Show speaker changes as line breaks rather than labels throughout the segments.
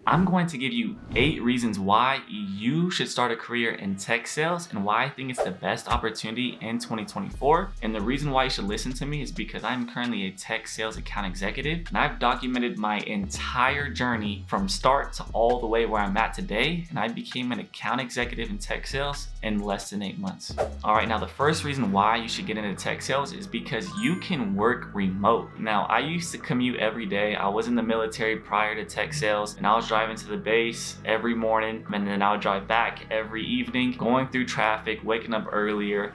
I'm going to give you 8 reasons why you should start a career in tech sales and why I think it's the best opportunity in 2024. And the reason why you should listen to me is because I'm currently a tech sales account executive, and I've documented my entire journey from start to all the way where I'm at today. And I became an account executive in tech sales in less than 8 months. All right, now the first reason why you should get into tech sales is because you can work remote. Now, I used to commute every day. I was in the military prior to tech sales, and I was driving to the base every morning, and then I would drive back every evening, going through traffic, waking up earlier,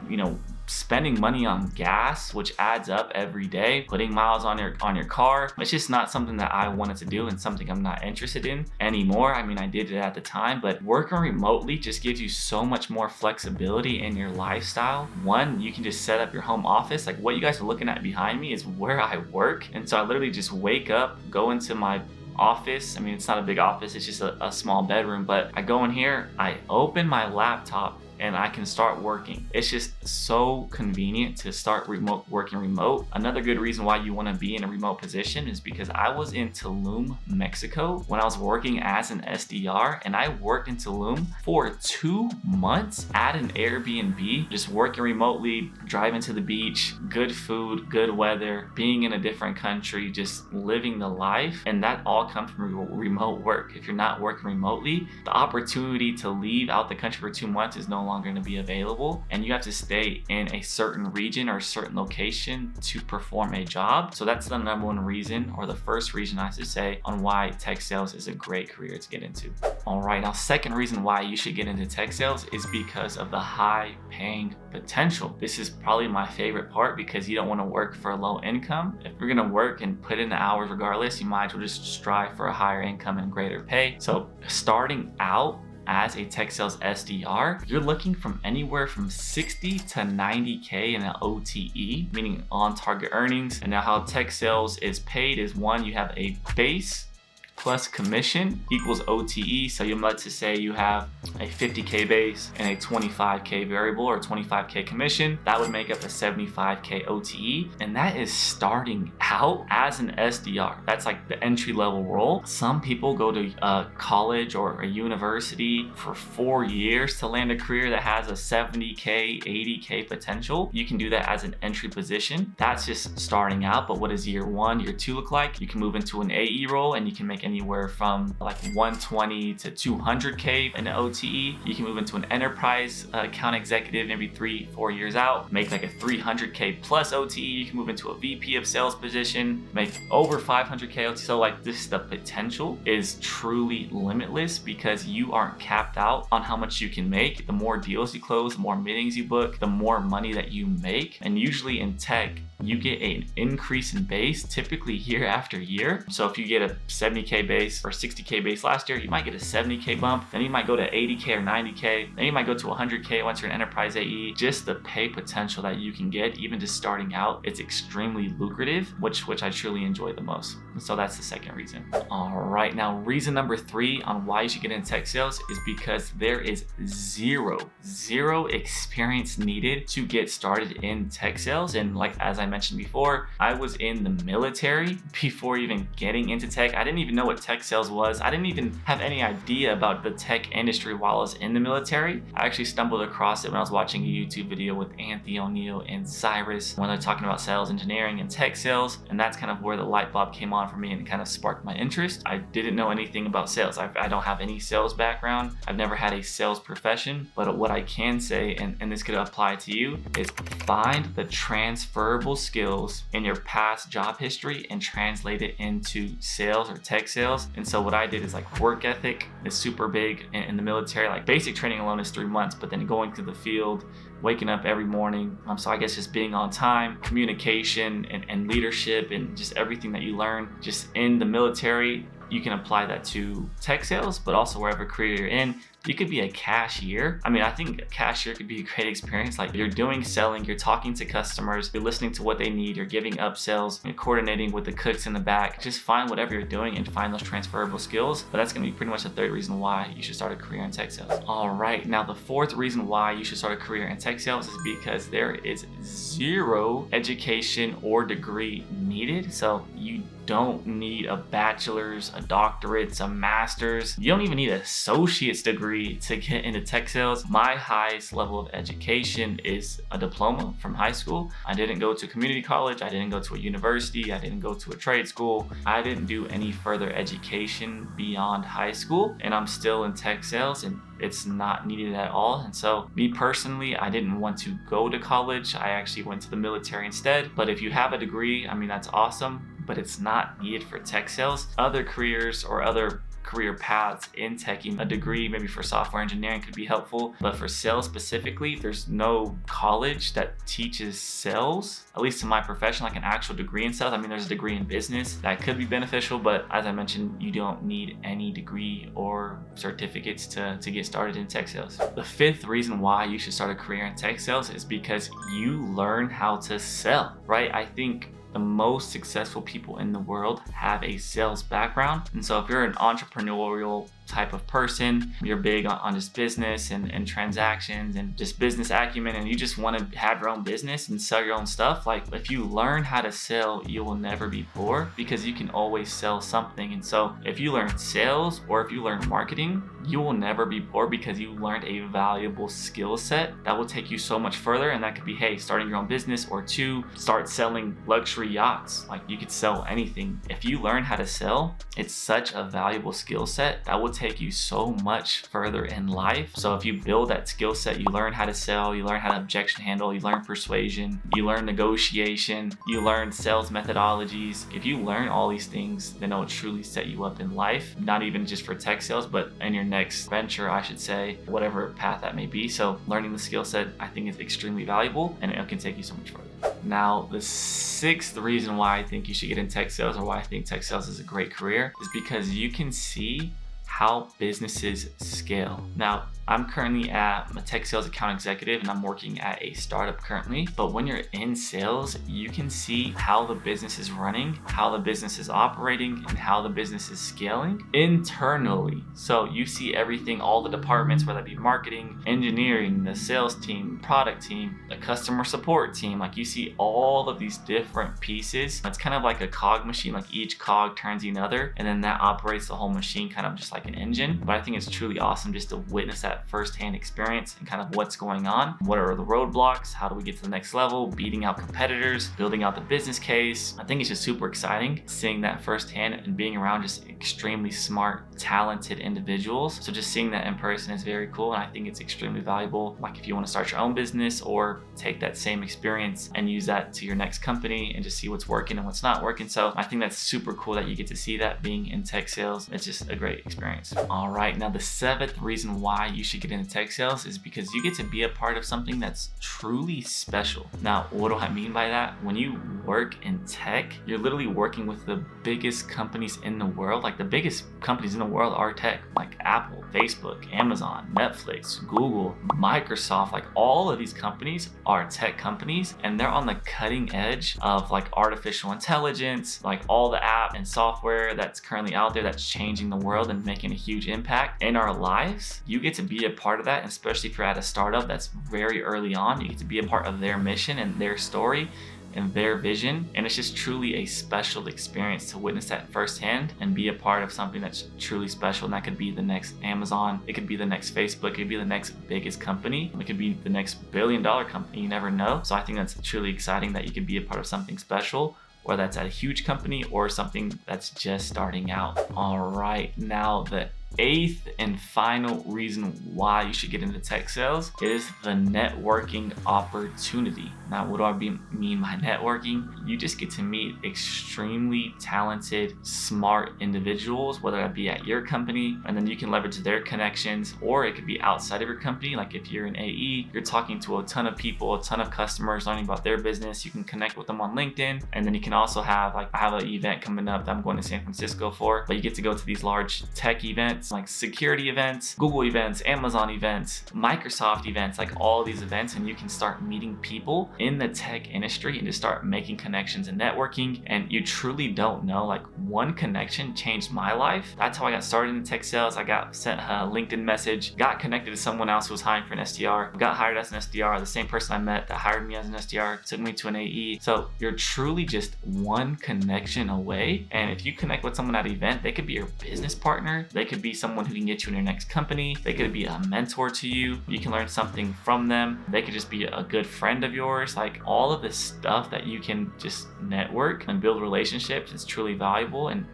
spending money on gas, which adds up every day, putting miles on your car. It's just not something that I wanted to do and something I'm not interested in anymore. I mean, I did it at the time, but working remotely just gives you so much more flexibility in your lifestyle. One, you can just set up your home office. Like what you guys are looking at behind me is where I work. And so I literally just wake up, go into my office. I mean, it's not a big office, it's just a small bedroom, but I go in here, I open my laptop, and I can start working. It's just so convenient to start working remote. Another good reason why you want to be in a remote position is because I was in Tulum, Mexico when I was working as an SDR, and I worked in Tulum for 2 months at an Airbnb, just working remotely, driving to the beach, good food, good weather, being in a different country, just living the life. And that all comes from remote work. If you're not working remotely, the opportunity to leave out the country for 2 months is no longer going to be available, and you have to stay in a certain region or a certain location to perform a job. So that's the number one reason, or the first reason I should say, on why tech sales is a great career to get into. All right, now second reason why you should get into tech sales is because of the high paying potential. This is probably my favorite part because you don't want to work for a low income. If you're going to work and put in the hours regardless, you might as well just strive for a higher income and greater pay. So starting out as a tech sales SDR, you're looking from anywhere from 60 to 90K in an OTE, meaning on target earnings. And now how tech sales is paid is, one, you have a base plus commission equals OTE. So let's just say you have a 50K base and a 25K variable or 25K commission. That would make up a 75K OTE. And that is starting out as an SDR. That's like the entry level role. Some people go to college or a university for 4 years to land a career that has a 70K, 80K potential. You can do that as an entry position. That's just starting out. But what does year 1, year 2 look like? You can move into an AE role and you can make anywhere from like 120 to 200K in the OTE. You can move into an enterprise account executive maybe 3-4 years out, make like a 300K plus OTE. You can move into a VP of sales position, make over 500K OTE. So like the potential is truly limitless because you aren't capped out on how much you can make. The more deals you close, the more meetings you book, the more money that you make. And usually in tech, you get an increase in base typically year after year. So if you get a 70K base or 60K base last year, you might get a 70K bump. Then you might go to 80K or 90K. Then you might go to 100K once you're an enterprise AE. Just the pay potential that you can get, even just starting out, it's extremely lucrative, which I truly enjoy the most. So that's the second reason. All right, now reason number 3 on why you should get into tech sales is because there is zero experience needed to get started in tech sales. And like, as I mentioned before, I was in the military before even getting into tech. I didn't even know what tech sales was. I didn't even have any idea about the tech industry while I was in the military. I actually stumbled across it when I was watching a YouTube video with Anthony O'Neill and Cyrus when they're talking about sales engineering and tech sales. And that's kind of where the light bulb came on for me and kind of sparked my interest. I didn't know anything about sales. I don't have any sales background. I've never had a sales profession, but what I can say, and this could apply to you, is find the transferable skills in your past job history and translate it into sales or tech sales. And so what I did is like work ethic is super big in the military. Like basic training alone is 3 months, but then going to the field, waking up every morning. So I guess just being on time, communication and leadership and just everything that you learn just in the military, you can apply that to tech sales, but also wherever career you're in. You could be a cashier. I mean, I think a cashier could be a great experience. Like you're doing selling, you're talking to customers, you're listening to what they need, you're giving upsells, you're coordinating with the cooks in the back. Just find whatever you're doing and find those transferable skills. But that's gonna be pretty much the third reason why you should start a career in tech sales. All right, now the fourth reason why you should start a career in tech sales is because there is zero education or degree needed. So you don't need a bachelor's, a doctorate, a master's. You don't even need an associate's degree to get into tech sales. My highest level of education is a diploma from high school. I didn't go to community college. I didn't go to a university. I didn't go to a trade school. I didn't do any further education beyond high school, and I'm still in tech sales, and it's not needed at all. And so me personally, I didn't want to go to college. I actually went to the military instead. But if you have a degree, I mean, that's awesome, but it's not needed for tech sales. Other careers or other career paths in tech, a degree maybe for software engineering could be helpful, but for sales specifically, there's no college that teaches sales, at least in my profession, like an actual degree in sales. I mean, there's a degree in business that could be beneficial, but as I mentioned, you don't need any degree or certificates to get started in tech sales. The fifth reason why you should start a career in tech sales is because you learn how to sell, right? I think the most successful people in the world have a sales background. And so if you're an entrepreneurial type of person, you're big on just business and transactions and just business acumen, and you just want to have your own business and sell your own stuff, like if you learn how to sell, you will never be poor because you can always sell something. And so if you learn sales or if you learn marketing, you will never be poor because you learned a valuable skill set that will take you so much further. And that could be, hey, starting your own business, or two, start selling luxury yachts. Like you could sell anything. If you learn how to sell, it's such a valuable skill set that will take you so much further in life. So if you build that skill set, you learn how to sell, you learn how to objection handle, you learn persuasion, you learn negotiation, you learn sales methodologies. If you learn all these things, then it'll truly set you up in life, not even just for tech sales, but in your next venture, I should say, whatever path that may be. So learning the skill set, I think, is extremely valuable, and it can take you so much further. Now, the sixth reason why I think you should get in tech sales, or why I think tech sales is a great career, is because you can see how businesses scale. Now, I'm currently a tech sales account executive, and I'm working at a startup currently. But when you're in sales, you can see how the business is running, how the business is operating, and how the business is scaling internally. So you see everything, all the departments, whether it be marketing, engineering, the sales team, product team, the customer support team. Like you see all of these different pieces. It's kind of like a cog machine, like each cog turns another, and then that operates the whole machine kind of just like an engine. But I think it's truly awesome just to witness that firsthand experience and kind of what's going on. What are the roadblocks? How do we get to the next level? Beating out competitors, building out the business case. I think it's just super exciting seeing that firsthand and being around just extremely smart, talented individuals. So just seeing that in person is very cool, and I think it's extremely valuable. Like if you want to start your own business, or take that same experience and use that to your next company and just see what's working and what's not working. So I think that's super cool that you get to see that being in tech sales. It's just a great experience. All right, now the seventh reason why you should get into tech sales is because you get to be a part of something that's truly special. Now, what do I mean by that? When you work in tech, you're literally working with the biggest companies in the world. Like the biggest companies in the world are tech, like Apple, Facebook, Amazon, Netflix, Google, Microsoft. Like all of these companies are tech companies, and they're on the cutting edge of like artificial intelligence, like all the app and software that's currently out there that's changing the world and making a huge impact in our lives. You get to be a part of that, and especially if you're at a startup that's very early on, you get to be a part of their mission and their story and their vision. And it's just truly a special experience to witness that firsthand and be a part of something that's truly special. And that could be the next Amazon, it could be the next Facebook, it could be the next biggest company, it could be the next billion-dollar company, you never know. So I think that's truly exciting that you could be a part of something special, or that's at a huge company, or something that's just starting out. All right, now the eighth and final reason why you should get into tech sales is the networking opportunity. Now, what do I mean by networking? You just get to meet extremely talented, smart individuals, whether that be at your company, and then you can leverage their connections, or it could be outside of your company. Like if you're an AE, you're talking to a ton of people, a ton of customers, learning about their business. You can connect with them on LinkedIn, and then you can also have, like, I have an event coming up that I'm going to San Francisco for, but you get to go to these large tech events events, like security events, Google events, Amazon events, Microsoft events, like all these events, and you can start meeting people in the tech industry and just start making connections and networking. And you truly don't know, like one connection changed my life. That's how I got started in tech sales. I got sent a LinkedIn message, got connected to someone else who was hiring for an SDR, got hired as an SDR. The same person I met that hired me as an SDR took me to an AE. So you're truly just one connection away. And if you connect with someone at an event, they could be your business partner. They could be someone who can get you in your next company. They could be a mentor to you. You can learn something from them. They could just be a good friend of yours. Like all of this stuff that you can just network and build relationships is truly valuable and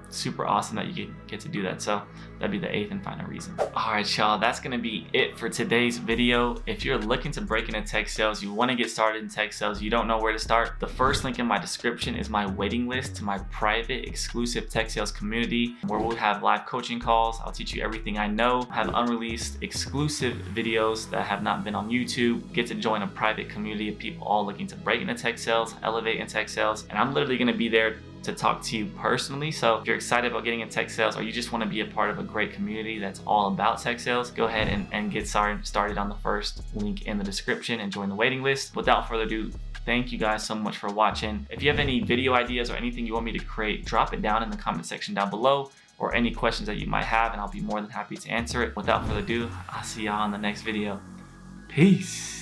super awesome that you get to do that. So that'd be the 8th and final reason. All right, y'all, that's gonna be it for today's video. If you're looking to break into tech sales, you wanna get started in tech sales, you don't know where to start, the first link in my description is my waiting list to my private exclusive tech sales community where we'll have live coaching calls. I'll teach you everything I know, have unreleased exclusive videos that have not been on YouTube, get to join a private community of people all looking to break into tech sales, elevate in tech sales, and I'm literally gonna be there to talk to you personally. So if you're excited about getting in tech sales or you just want to be a part of a great community that's all about tech sales, go ahead and get started on the first link in the description and join the waiting list. Without further ado, thank you guys so much for watching. If you have any video ideas or anything you want me to create, drop it down in the comment section down below, or any questions that you might have, and I'll be more than happy to answer it. Without further ado, I'll see y'all in the next video. Peace.